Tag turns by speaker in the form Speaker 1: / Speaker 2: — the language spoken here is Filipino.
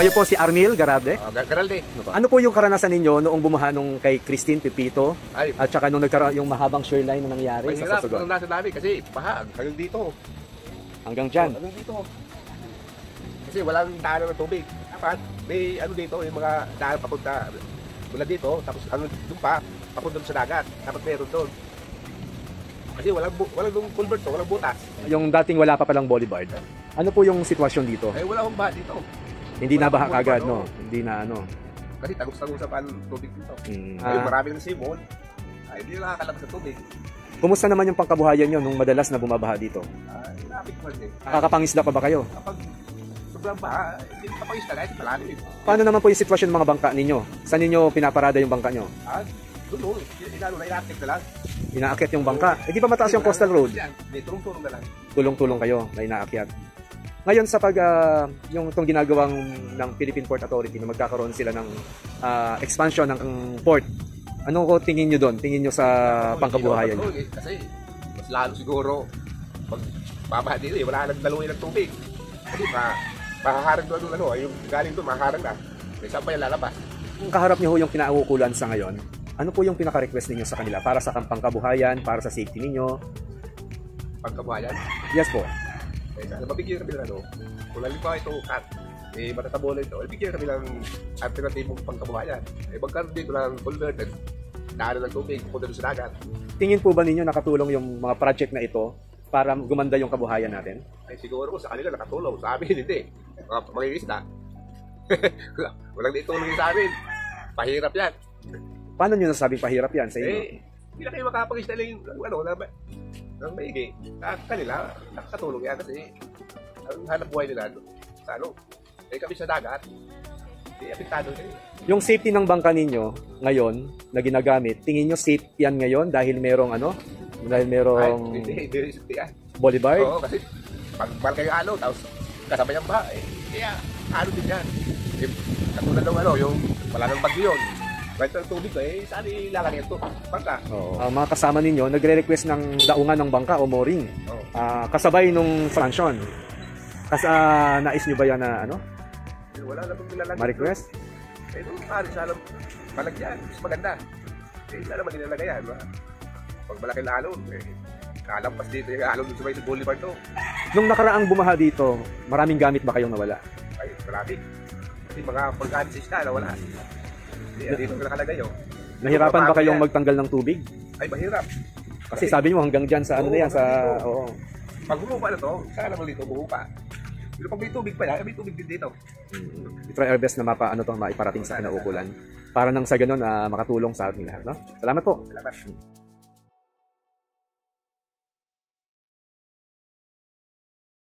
Speaker 1: Kayo po si Arnil Garabde.
Speaker 2: Garalde.
Speaker 1: Ano po yung karanasan ninyo noong bumaha nung kay Christine Pepito
Speaker 2: Ay,
Speaker 1: at saka nung nagkaroon yung mahabang shoreline na nangyari sa
Speaker 2: mahirap
Speaker 1: Sorsogon?
Speaker 2: ang nasa namin kasi baha hanggang dito.
Speaker 1: Hanggang dyan.
Speaker 2: Hanggang dito. Kasi walang daanan ng tubig. Dapat may ano dito, yung mga daan papunta mula dito, tapos hanggang doon pa, papunta sa dagat. Dapat meron doon. Kasi walang doon culvert, walang butas.
Speaker 1: Yung dating wala pa palang boulevard. Ano po yung sitwasyon dito?
Speaker 2: Eh wala akong baha dito.
Speaker 1: Hindi
Speaker 2: wala
Speaker 1: nabaha
Speaker 2: pong
Speaker 1: kagad,
Speaker 2: ano.
Speaker 1: no? Hindi na ano.
Speaker 2: Kasi tagos-tagusan pa ang tubig dito.
Speaker 1: Ah.
Speaker 2: Marami ng simon. Ay, hindi na nakakalabas sa tubig.
Speaker 1: Kumusta naman yung pangkabuhayan nyo nung madalas na bumabaha dito?
Speaker 2: Lapit mo din.
Speaker 1: Nakakapangisda pa ba kayo?
Speaker 2: Kapag sobrang baha, hindi kapag-isda kahit malalim.
Speaker 1: Paano naman po yung sitwasyon ng mga bangka ninyo? Saan ninyo pinaparada yung bangka nyo?
Speaker 2: Doon, inano na inaakit na lang.
Speaker 1: Inaakyat yung bangka. Eh di ba mataas yung coastal road?
Speaker 2: Hindi, tulong-tulong na lang.
Speaker 1: Tulong-tulong kayo na inaakyat. Ngayon sa yung itong ginagawang ng Philippine Port Authority na magkakaroon sila ng expansion ng port. Ano ko tingin nyo doon? Tingin nyo sa pangkabuhayan nyo?
Speaker 2: Kasi mas lalo siguro pag babaha dito wala nang daluhin ng tubig. Kasi mahaharang doon yung galing doon mahaharang na. May saan pa yung lalabas.
Speaker 1: Kung kaharap nyo yung kinauukulan sa ngayon, ano po yung pinaka-request ninyo sa kanila? Para sa pangkabuhayan, para sa safety ninyo?
Speaker 2: Pagkabuhayan?
Speaker 1: Yes po.
Speaker 2: Eh, sana mabigyan kami ng kung halimbawa ito cut, matatabo na ito, bigyan kami ng alternatibong pangkabuhayan. Magkaroon dito ng converted, daanan ng tubig, pupunta doon sa dagat.
Speaker 1: Tingin po ba ninyo nakatulong yung mga project na ito para gumanda yung kabuhayan natin?
Speaker 2: Ay siguro ko sa kanila nakatulong, sa amin hindi. Mga mangingisda. Walang itulong sa amin. Pahirap yan.
Speaker 1: Paano nyo nasabing pahirap yan sa inyo?
Speaker 2: Hindi na kayo makapangisda lang ng maigi. Kanila, nakatulong yan kasi ang hanap buhay nila sa kami sa dagat, apektado kayo.
Speaker 1: Yung safety ng bangka ninyo ngayon na ginagamit, tingin nyo safe yan ngayon dahil merong
Speaker 2: Hindi safety yan.
Speaker 1: boulevard?
Speaker 2: Oo, kasi pag mahal kayo tapos kasabay ang baha, kaya din yan. Katulad ng yung wala nang bagyo yun. Kahit ang tubig saan ilalagay ito? Bangka.
Speaker 1: Ang mga kasama ninyo, nagre-request ng daungan ng bangka o mooring. Kasabay nung sanction. Nais nyo ba yan na
Speaker 2: Wala na pong nilalagay.
Speaker 1: ma-request?
Speaker 2: Sana malagyan. Mas maganda. Sana man nilalagay yan. Pag malaki na alon, kalampas dito yung alon sa may boulevard to.
Speaker 1: Nung nakaraang bumaha dito, maraming gamit ba kayong nawala?
Speaker 2: Ay, marami. Kasi mga pag-anis na wala. Dito na nakalagay yun.
Speaker 1: Nahirapan ba kayong magtanggal ng tubig?
Speaker 2: Ay, mahirap.
Speaker 1: Kasi sabi mo hanggang dyan sa
Speaker 2: Pag bumupa na to, saan naman dito bumupa? Pero pag may tubig pa yan, may tubig din dito.
Speaker 1: I-try our best na maiparating sa kinaukulan. Para nang sa ganun, makatulong sa ating lahat. No? Salamat po.
Speaker 2: Salamat.